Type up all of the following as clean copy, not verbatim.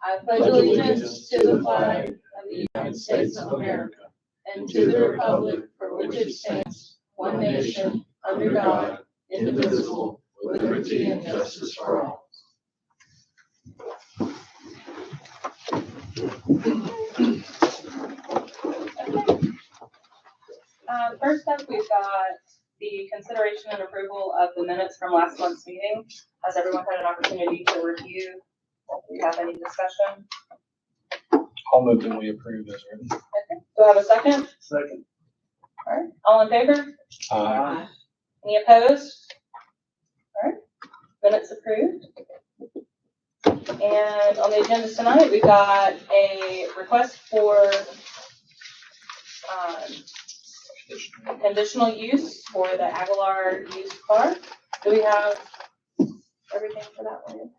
I pledge allegiance to the flag of the United States of America and to the republic for which it stands, one nation, under God, indivisible, with liberty and justice for all. First up, we've got the consideration and approval of the minutes from last month's meeting. Has everyone had an opportunity to review? Do you have any discussion? I'll move that we approve as written. Okay. Do I have a second? Second. All right. All in favor? Aye. Any opposed? All right. Minutes approved. And on the agenda tonight, we've got a request for conditional use for the Aguilar used car. Do we have everything for that one?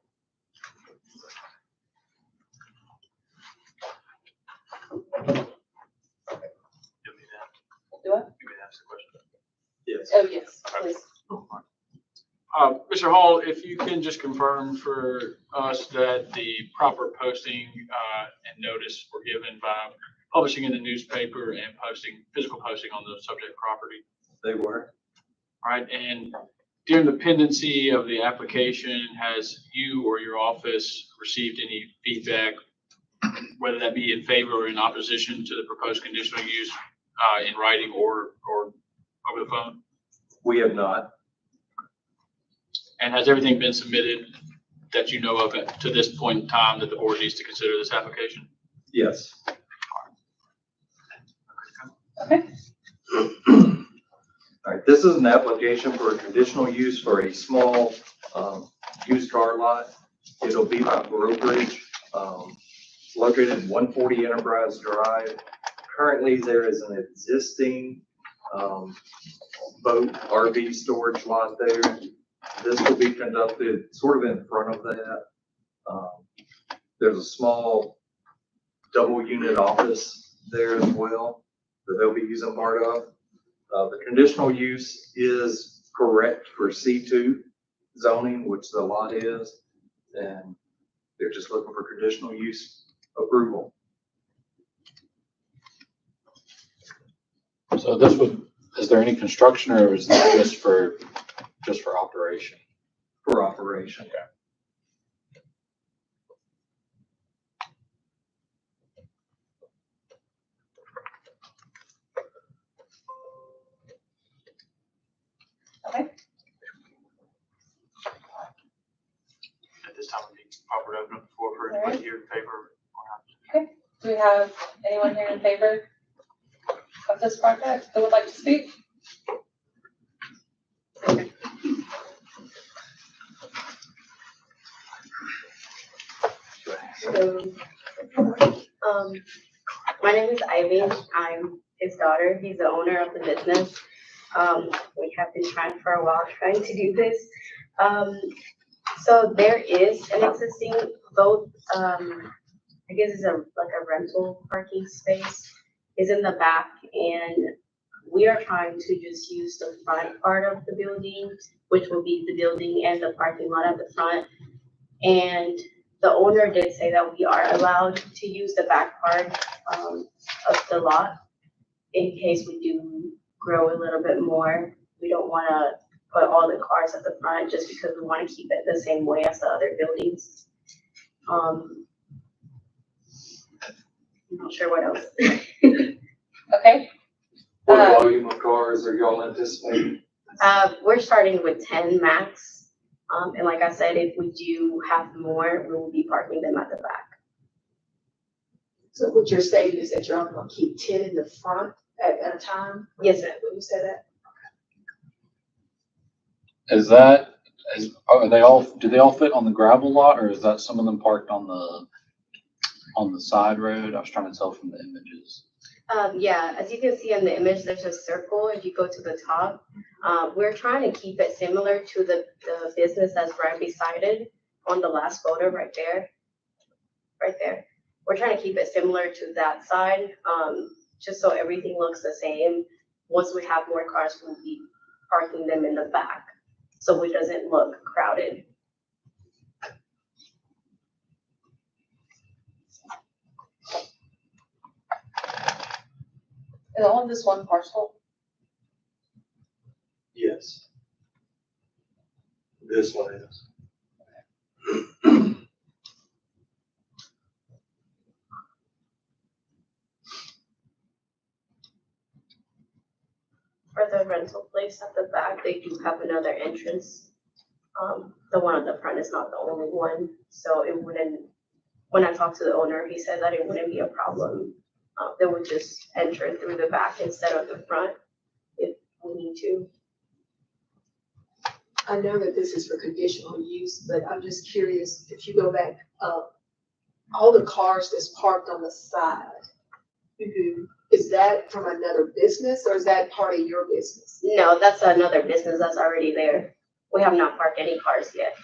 Do I? Yes. Oh, yes, please. Mr. Hall, if you can just confirm for us that the proper posting and notice were given by publishing in the newspaper and physical posting on the subject property. They were. All right, and during the pendency of the application, has you or your office received any feedback, whether that be in favor or in opposition to the proposed conditional use in writing or over the phone? We have not. And has everything been submitted that you know of to this point in time that the board needs to consider this application? Yes. Okay. All right, this is an application for a conditional use for a small used car lot. It'll be by brokerage, located in 140 Enterprise Drive. Currently, there is an existing boat RV storage lot there. This will be conducted sort of in front of that. There's a small double unit office there as well that they'll be using part of. The conditional use is correct for C2 zoning, which the lot is, and they're just looking for conditional use approval. So is there any construction or is this just for operation? For operation. Okay. Okay. At this time, would be proper to open up the floor for All right. anybody here in favor or not? Okay. Do we have anyone here in favor of this project that would like to speak? So, my name is Ivy. I'm his daughter. He's the owner of the business. We have been trying for a while trying to do this. So there is an existing boat, I guess it's like a rental parking space is in the back, and we are trying to just use the front part of the building, which will be the building and the parking lot at the front. And the owner did say that we are allowed to use the back part of the lot in case we do grow a little bit more. We don't want to put all the cars at the front just because we want to keep it the same way as the other buildings. I'm not sure what else. Okay. What volume of cars are y'all anticipating? We're starting with 10 max. And like I said, if we do have more, we will be parking them at the back. So what you're saying is that you're only gonna keep 10 in the front at a time? Yes, ma'am. When you say that? Do they all fit on the gravel lot, or is that some of them parked on the side road? I was trying to tell from the images. Yeah, as you can see in the image, there's a circle if you go to the top. We're trying to keep it similar to the business that's right beside it on the last photo right there. Right there. We're trying to keep it similar to that side, just so everything looks the same. Once we have more cars, we'll be parking them in the back, so it doesn't look crowded. Is all of this one parcel? Yes. This one is. For the rental place at the back, they do have another entrance. The one at the front is not the only one, so it wouldn't, when I talked to the owner, he said that it wouldn't be a problem. They would just enter through the back instead of the front if we need to. I know that this is for conditional use, but I'm just curious, if you go back, all the cars that's parked on the side, is that from another business or is that part of your business? No, that's another business that's already there. We have not parked any cars yet.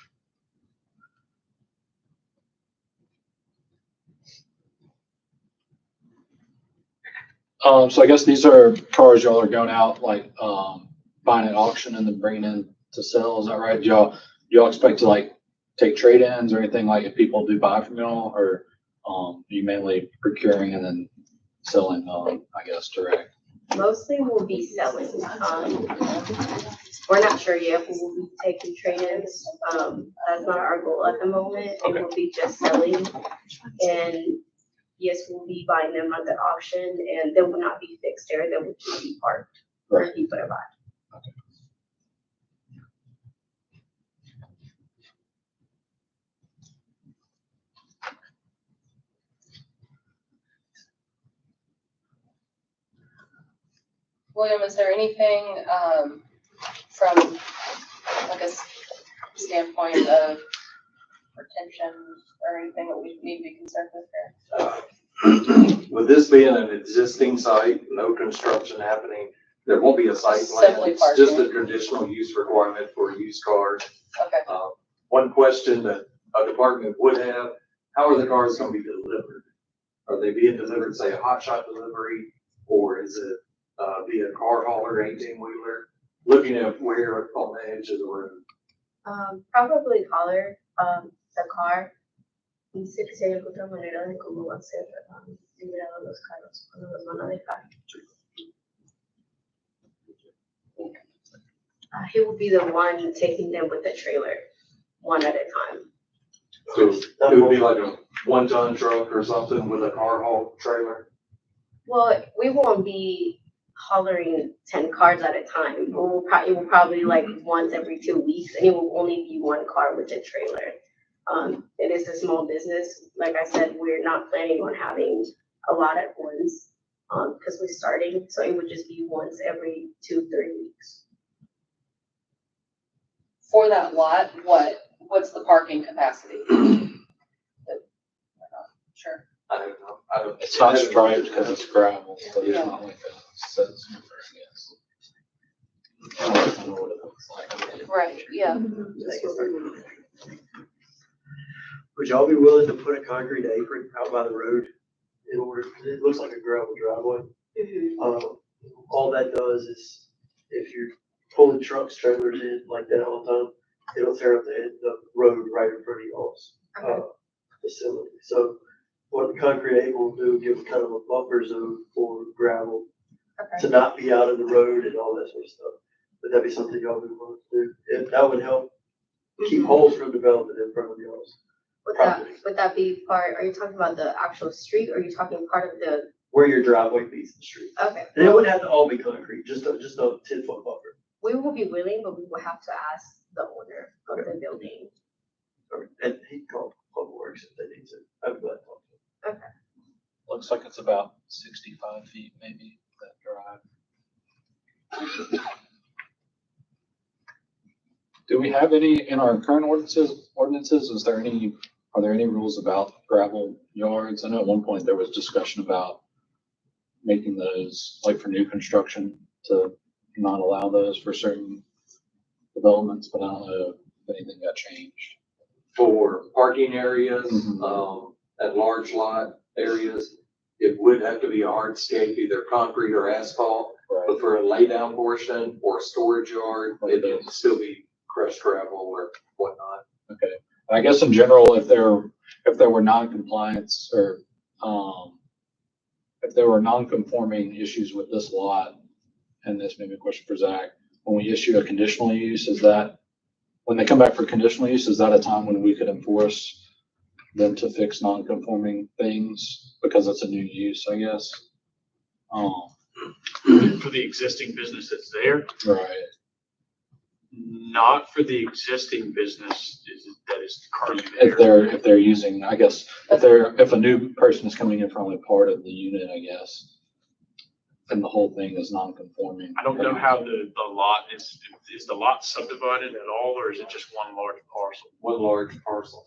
So I guess these are cars y'all are going out, like, buying at auction and then bringing in to sell, is that right? Do y'all expect to like take trade-ins or anything, like if people do buy from y'all, or, you mainly procuring and then selling, I guess, direct? Mostly we'll be selling. We're not sure yet if we'll be taking trade-ins. That's not our goal at the moment. It will be just selling. And yes, we'll be buying them at the auction and they will not be fixed there. They will just be parked for people to buy. William, is there anything, from like a standpoint of retention or anything that we need to be concerned with here? With this being an existing site, no construction happening, there won't be a site plan. Simply It's just parking. a traditional use requirement for used cars. Okay. One question that a department would have, how are the cars gonna be delivered? Are they being delivered, say, a hot shot delivery, or is it, via car hauler, 18-wheeler? Looking at where on the edge of the road. Probably color, the car. Y sé que se haya encontrado manera de cómo va a ser liberado los carros cuando los van a dejar. He will be the one taking them with the trailer, one at a time. So it would be like a 1-ton truck or something with a car haul trailer? Well, we won't be haulering 10 cars at a time. It will probably like once every 2 weeks, and it will only be one car with a trailer. It is a small business. Like I said, we're not planning on having a lot at once, because we're starting, so it would just be once every 2-3 weeks. For that lot, what's the parking capacity? Sure. I don't know. It's not striped because it's gravel, so there's not like a set number, I guess. I don't know what it looks like. Right, yeah. That's what we want. Would y'all be willing to put a concrete apron out by the road in order, it looks like a gravel driveway. All that does is if you're pulling trucks, trailers in like that all the time, it'll tear up the road right in front of y'all's, facility. So what the concrete apron will do, give kind of a buffer zone for gravel to not be out in the road and all that sort of stuff. Would that be something y'all would want to do? If that would help keep holes from developing in front of y'all's. Would that be part, are you talking about the actual street, or are you talking part of the, Where your driveway meets the street. okay. And it wouldn't have to all be concrete, just a 10-foot buffer. We will be willing, but we will have to ask the owner of the building. And he can call Public Works if they need to. I'm glad to talk to him. Looks like it's about 65 feet, maybe, that drive. Do we have any in our current ordinances? Are there any rules about gravel yards? I know at one point there was discussion about making those, like for new construction, to not allow those for certain developments, but I don't know if anything got changed. For parking areas, Mhm. at large lot areas, it would have to be a hardscape, either concrete or asphalt. But Right. for a laydown portion or storage yard, it can still be crushed gravel or whatnot. Okay. And I guess in general, if there were non-compliance or, if there were non-conforming issues with this lot, and this may be a question for Zach, when we issue a conditional use, is that, when they come back for conditional use, is that a time when we could enforce them to fix non-conforming things because it's a new use, I guess? For the existing business that's there, Right. not for the existing business that is currently there. If they're using, I guess, if a new person is coming in for only part of the unit, I guess, and the whole thing is non-conforming. I don't know how the lot is the lot subdivided at all, or is it just one large parcel? One large parcel.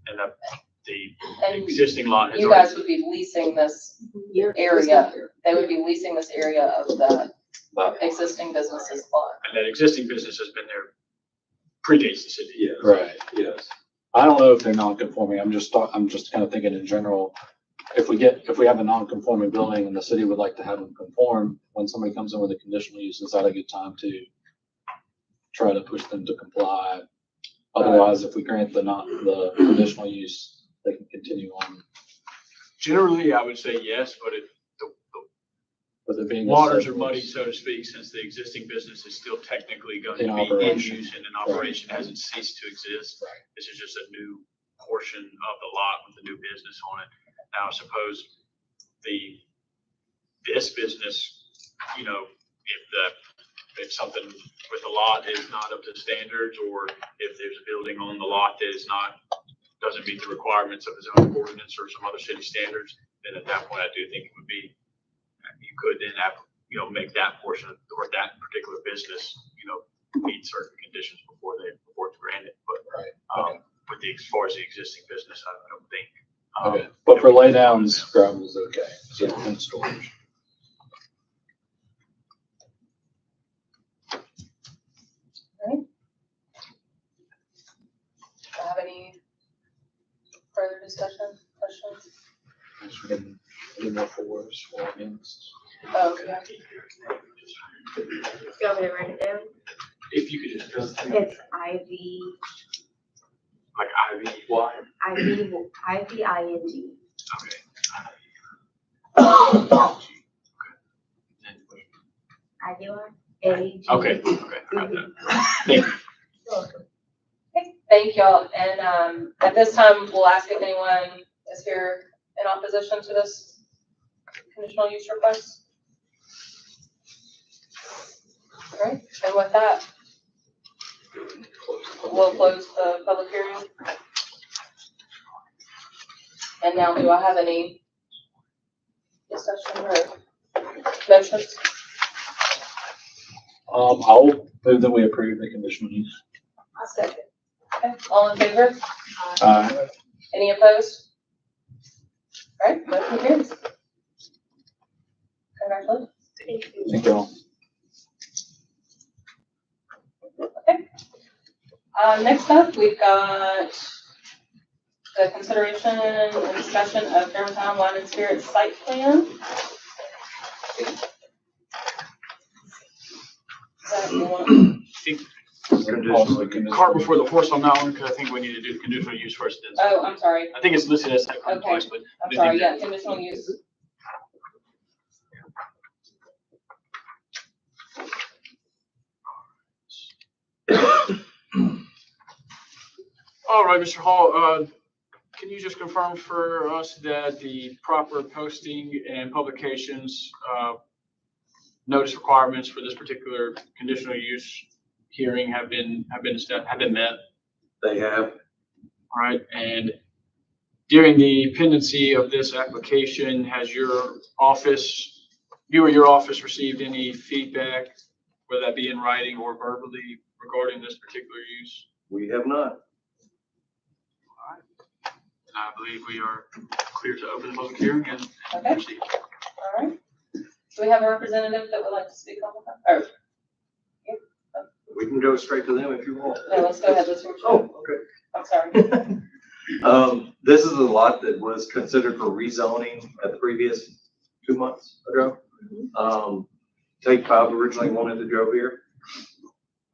And the And existing lot has you already, guys would be leasing this Yeah. area, they would be leasing this area of the But, existing business's lot. and that existing business has been there predates the city. Yes. right. Yes. I don't know if they're non-conforming. I'm just kind of thinking in general, if we have a non-conforming building and the city would like to have them conform, when somebody comes in with a conditional use, is that a good time to try to push them to comply? Otherwise, if we grant the conditional use, they can continue on Generally, I would say yes, but the with it being. a waters are separate- muddy, so to speak, since the existing business is still technically going In to be in operation. use and in operation, hasn't ceased to exist. Right. This is just a new portion of the lot with the new business on it. Now, suppose this business, if something with the lot is not up to standards, or if there's a building on the lot that doesn't meet the requirements of the zoning ordinance or some other city standards, then at that point, I do think it would be, you could then have, make that portion or that particular business, meet certain conditions before it's granted. But, Right. as far as the existing business, I don't think. Okay, but for laydowns, gravel's okay, so in storage. Do you have any further discussion, questions? Any more fours or against? Oh, okay. You want me to write it down? If you could just, It's IV, like IVY, IVING. okay. IVR, AG. Okay, got that. Thank you. Okay, thank y'all. And, at this time, we'll ask if anyone is here in opposition to this conditional use request. All right, and with that, we'll close the public hearing. And now, do I have any discussion or motions? I'll move that we approve the conditional use. I second. Okay, all in favor? Any opposed? All right, motion carries. Congratulations. Thank you all. Okay. Next up, we've got the consideration and discussion of Germantown Wine and Spirits site plan. Zach, you want- Cart before the horse on that one, because I think we need to do the conditional use first. Then. Oh, I'm sorry. I think it's listed as type Okay. twice, but. I'm sorry, yeah, conditional use. All right, Mr. Hall, can you just confirm for us that the proper posting and publications, notice requirements for this particular conditional use hearing have been met? They have. All right, and during the pendency of this application, has you or your office received any feedback, whether that be in writing or verbally, regarding this particular use? We have not. And I believe we are clear to open the public hearing and Okay. proceed. All right. Do we have a representative that would like to speak on that? Or, We can go straight to them if you want. no, let's go ahead, let's hear. Oh, okay. I'm sorry. This is a lot that was considered for rezoning at the previous 2 months ago. Take Five originally wanted to go here.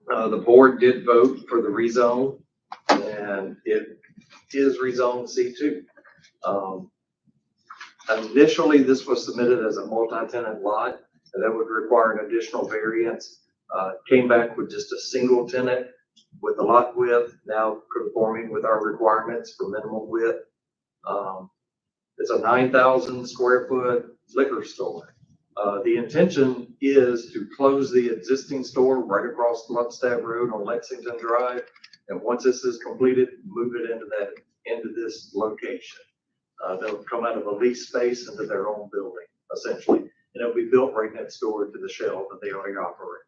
The board did vote for the rezone, and it is rezoned C2. Initially, this was submitted as a multi-tenant lot, and that would require an additional variance. Came back with just a single tenant with the lot width, now conforming with our requirements for minimum width. It's a 9,000 square foot liquor store. The intention is to close the existing store right across Gluckstadt Road on Lexington Drive. And once this is completed, move it into this location. They'll come out of a lease space into their own building, essentially. And it'll be built right next door to the shell that they already operate.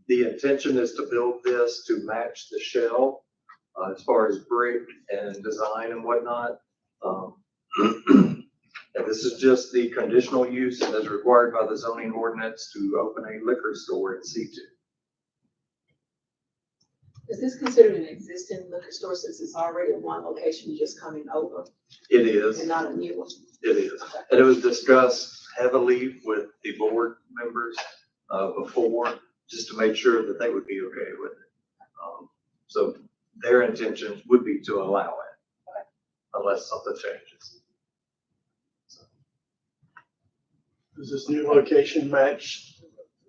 The intention is to build this to match the shell as far as brick and design and whatnot. And this is just the conditional use as required by the zoning ordinance to open a liquor store in C2. Is this considered an existing liquor store since it's already in one location, just coming over It is. and not a new one? It is. And it was discussed heavily with the board members before, just to make sure that they would be okay with it. So their intention would be to allow it unless something changes. Does this new location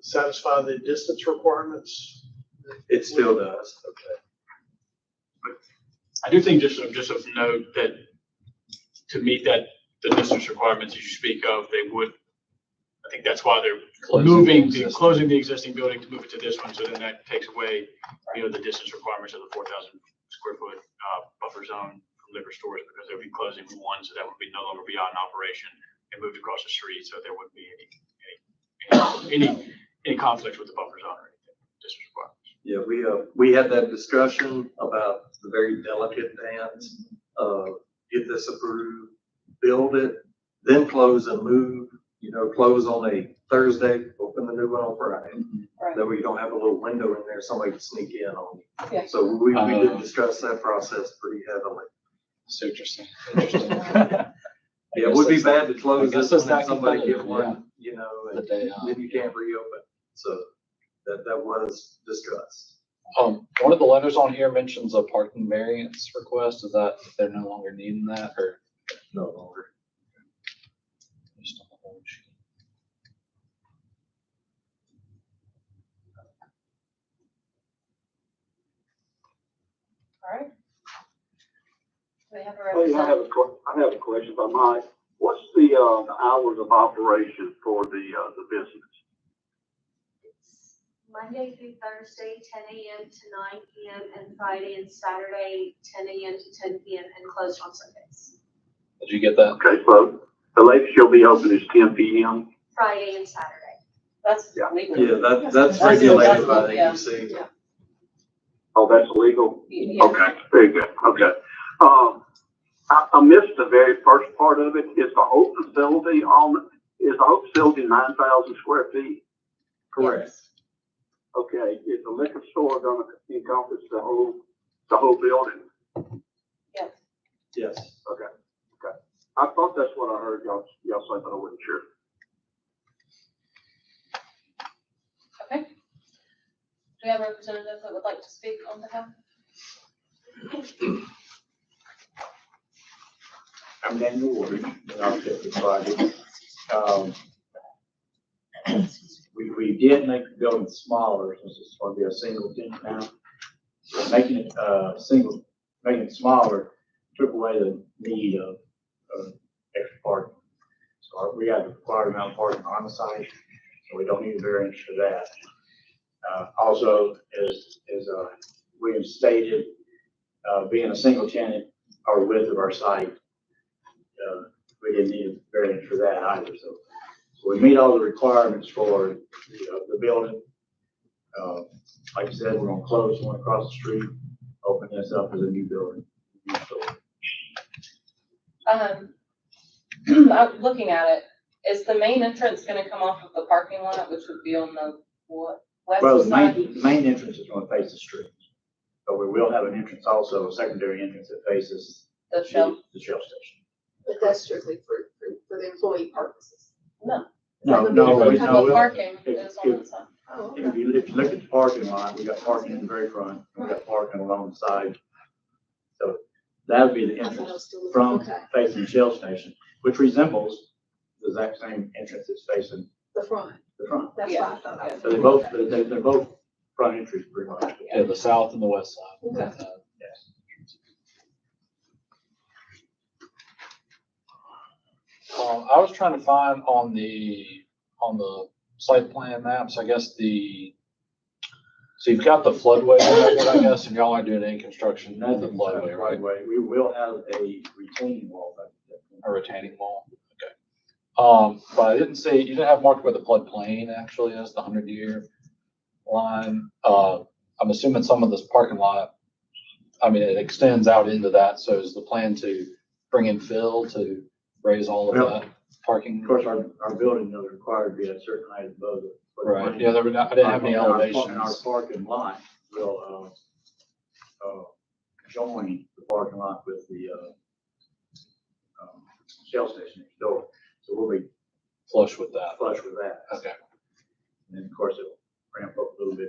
satisfy the distance requirements? It still does. Okay. I do think just of note that to meet the distance requirements that you speak of, they would, I think that's why they're closing the existing building to move it to this one. So then that takes away, the distance requirements of the 4,000 square foot buffer zone from liquor stores, because they'll be closing one. So that would be no longer be on operation and moved across the street. So there wouldn't be any conflict with the buffer zone or anything, distance requirements. Yeah, we had that discussion about the very delicate dance of get this approved, build it, then close and move, close on a Thursday, open the new one on Friday. Right. That way you don't have a little window in there, somebody can sneak in on you. Yeah. So we did discuss that process pretty heavily. So interesting. Interesting. Yeah, it would be bad to close guess this it's one and that somebody get competitive, one, The and day of. then you can't reopen. So that was discussed. One of the letters on here mentions a parking variance request. Is that they're no longer needing that, or No longer. just on the whole sheet? All right. We have a Hey, representative. I have a question if I might. What's the hours of operation for the business? It's Monday through Thursday, 10 a.m. to 9 p.m. and Friday and Saturday, 10 a.m. to 10 p.m. and closed on Sundays. Did you get that? Okay, so the latest you'll be open is 10 p.m. Friday and Saturday. That's Yeah. legal. Yeah, that's That's regulated by the yeah. AUC. Oh, that's illegal? Yeah. Okay, very good. Okay. I missed the very first part of it. Is the whole facility 9,000 square feet? Correct. Okay, is the liquor store gonna encompass the whole building? Yes. Yes. Okay. I thought that's what I heard y'all say, but I wasn't sure. Okay. Do we have a representative that would like to speak on behalf? I'm Daniel Woodridge, the architect of the project. We did make the building smaller, since it's going to be a single tenant now. So making it smaller took away the need of extra parking. So we have the required amount of parking on the site, so we don't need a variance for that. Also, as William stated, being a single tenant or width of our site, we didn't need a variance for that either. So we meet all the requirements for the building. Like I said, we're going to close one across the street, open this up as a new building. I'm looking at it. Is the main entrance going to come off of the parking lot, which would be on the west Well, the side? main entrance is going to face the street, but we will have an entrance also, a secondary entrance that faces The shell? the Shell station. But that's strictly for the employee purposes. No. No, Like no, the- we- The no, we'll- parking if- is on the side. Oh, If you look at the parking lot, we got parking in the very front, we got parking along the side. So That would be the I thought I entrance was still looking. from Okay, facing Shell Station, which resembles the exact same entrance that's facing the front, the front. that's why I thought I was. So they're both front entries pretty much. Yeah, the south and the west side. Okay. Yes. I was trying to find on the site plan maps, I guess so you've got the floodway, I guess, and y'all aren't doing any construction in the Nothing floodway, right? Floodway. We will have a retaining wall back there. A retaining wall, okay. But I didn't see, you didn't have marked where the floodplain actually is, the 100-year line. I'm assuming some of this parking lot, I mean, it extends out into that, so is the plan to bring in fill to raise all of Well, that parking? Of course, our building is required to be at a certain height above the. Right, yeah, I didn't have any And our elevations. parking lot will, join the parking lot with the, Shell station next door. So we'll be Flush with that, flush with that. okay. And then, of course, it'll ramp up a little bit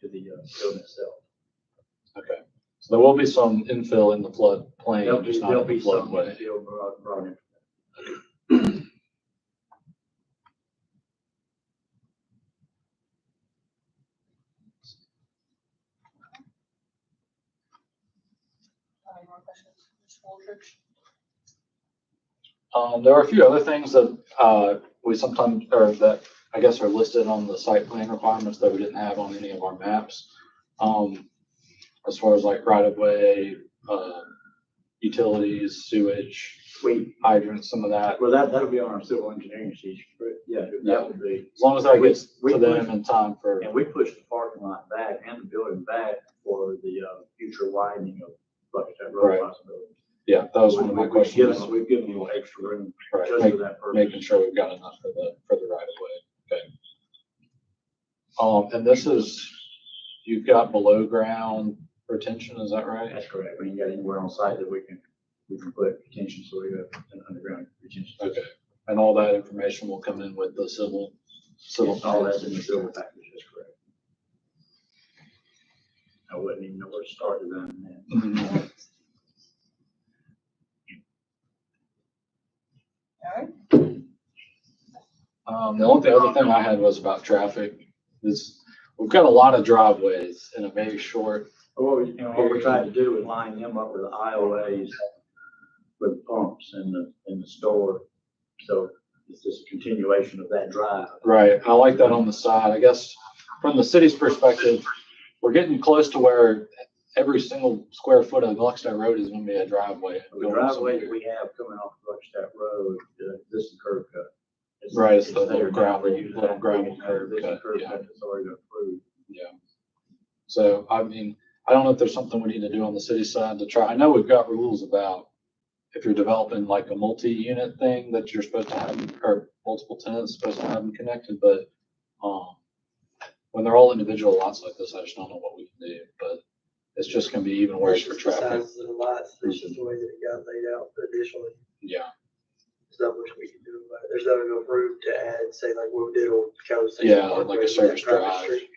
to the building itself. Okay, so there will be some infill in the floodplain, just not There'll in the be some floodway. field brought in. Any more questions? Mr. Waldridge? There are a few other things that we sometimes, or that I guess are listed on the site plan requirements that we didn't have on any of our maps. As far as like right of way, utilities, sewage, hydrants, some of that. Well, that'll be on our civil engineering sheet. But yeah, Yeah. that would be. As long as that gets We to them in time for, And we pushed the parking lot back and the building back for the future widening of Gluckstadt Right. Road possibility. yeah, that was one of my questions. We've given you extra room Right, just for that purpose. making sure we've got enough for the right of way. Okay. And this is, you've got below ground retention, is that right? That's correct. We ain't got anywhere on site that we can put retention, so we have an underground retention. Okay. And all that information will come in with the civil. Yes, all that's in the civil package, that's correct. I wouldn't even know where to start with that. Mhm. All right. The only other thing I had was about traffic. We've got a lot of driveways in a very short. What we're trying to do is line them up with the IOAs with pumps in the store. So it's just a continuation of that drive. Right. I like that on the side. I guess from the city's perspective, we're getting close to where every single square foot of Gluckstadt Road is going to be a driveway. The driveway that we have coming off Gluckstadt Road, this is curb cut. Right, it's the there little now. gravel, We're using little that. gravel curb This is cut, curb yeah. cut that's already been approved. Yeah. So, I mean, I don't know if there's something we need to do on the city side to try. I know we've got rules about if you're developing like a multi-unit thing that you're supposed to have, or multiple tenants supposed to have them connected, but, when they're all individual lots like this, I just don't know what we can do, but it's just gonna be even worse for It's just the traffic. Sizes of the lots, it's just the way that it got laid out additionally. Yeah, There's not much we can do about it. There's not enough room to add, say like what we did on Calhoun Station. yeah, Parkway like a with that service private drive. street.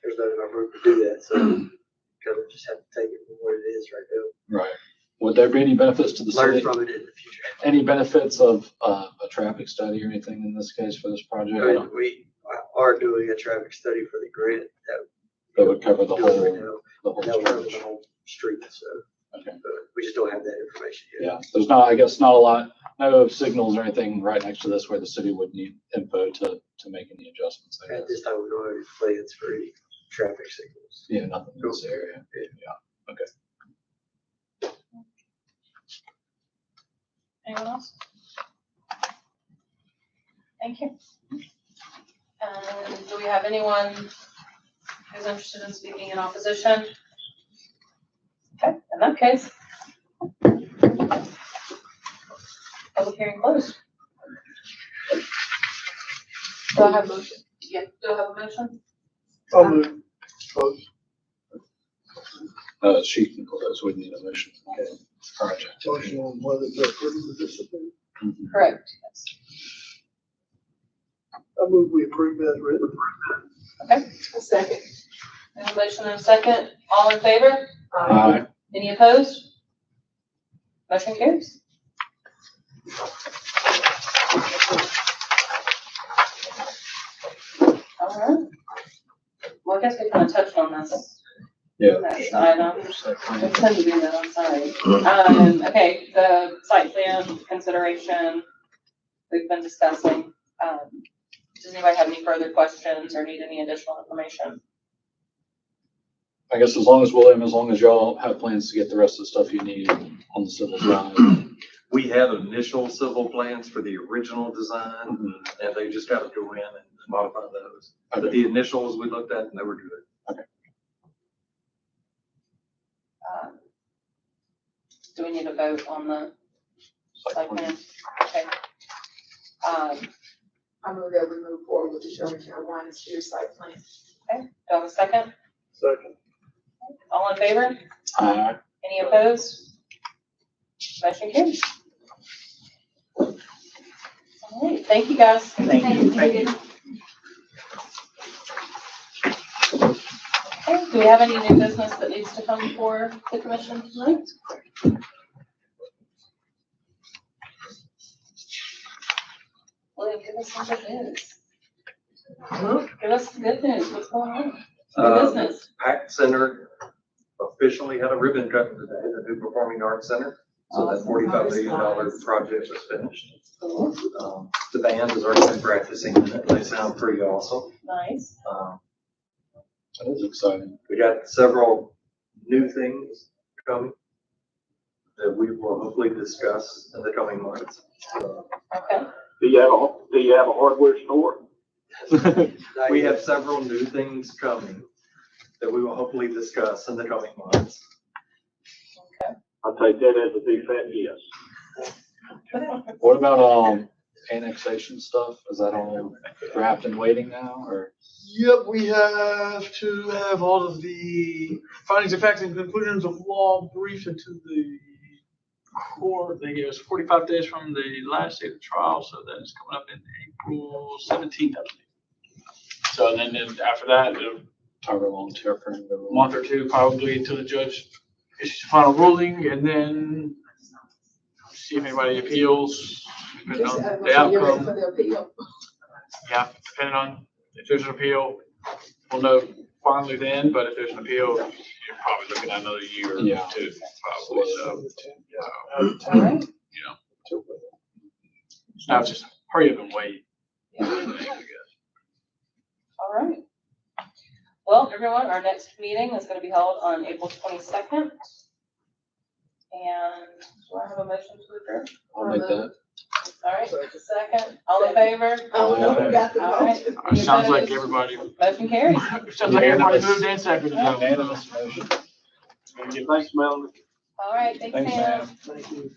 There's not enough room to do that, so kind of just have to take it for what it is right now. Right. Would there be any benefits to the Learn city? from it in the future. Any benefits of, a traffic study or anything in this case for this project? I don't- We are doing a traffic study for the grant That would cover the that we're whole, doing right now. the whole That will cover the stretch. whole street, so, Okay. but we just don't have that information yet. Yeah, there's not, I guess, not a lot, no signals or anything right next to this where the city would need info to make any adjustments. I At guess. this time, we don't have any plans for any traffic signals. Yeah, nothing in this area. Yeah, okay. Anyone else? Thank you. And do we have anyone who's interested in speaking in opposition? Okay, in that case. Public hearing closed. Do I have a motion? Yeah, do I have a motion? I'll move. Close. She can close, we need a motion. Okay. Project. Motion on whether to approve the discipline. Mhm. Correct, yes. I move we approve that written. Okay, A second. we have a motion and a second. All in favor? Aye. Any opposed? Motion carries. All right. Well, I guess we kind of touched on this. Yeah. Next item. I tend to do that, I'm sorry. Okay, the site plan consideration we've been discussing. Does anybody have any further questions or need any additional information? I guess as long as y'all have plans to get the rest of the stuff you need on the civil side. We had initial civil plans for the original design, and they just got to go in and modify those. But the initials we looked at, and they were good. Do we need a vote on the site plan? Okay. I move that we move forward with the Sherman County Wine and Spirit site plan. Okay, do I have a second? Second. All in favor? Aye. Any opposed? Motion carries. All right, thank you, guys. Thank you. Okay, do we have any new business that needs to come before the commission tonight? William, give us some good news. Give us some good news. What's going on? New business. PAC Center officially had a ribbon cutting today, the new Performing Arts Center. So that $45 million project was finished. Cool. The band has already been practicing in it. They sound pretty awesome. Nice. That is exciting. We got several new things coming that we will hopefully discuss in the coming months. Okay. Do you have a hardware store? We have several new things coming that we will hopefully discuss in the coming months. Okay. I'll take that as a big fat yes. What about, annexation stuff? Is that all wrapped and waiting now, or? Yep, we have to have all of the findings of facts and conclusions of law briefed into the Court, they gave us 45 days from the last day of the trial, so that is coming up in April 17th, I believe. So then after that, However long timeframe. a month or two probably until the judge issues a final ruling, and then see if anybody appeals, depending Just, on I'm the sure you're ready outcome. for the appeal. Yeah, depending on if there's an appeal, we'll know finally then, but if there's an appeal, you're probably looking at another year or Yeah. two, probably, so, All right. you know. Now it's just hurry up and wait. I guess. All right. Well, everyone, our next meeting is going to be held on April 22nd. And do I have a motion to adjourn? I'll make that. All right, second. All in favor? I don't know who got the All right. motion. Any Sounds like opposed? everybody, Motion carries. sounds like everybody moved in second. Unanimous motion. Thanks, Melanie. All right, thanks, Thanks, Sam. Sam. Thank you.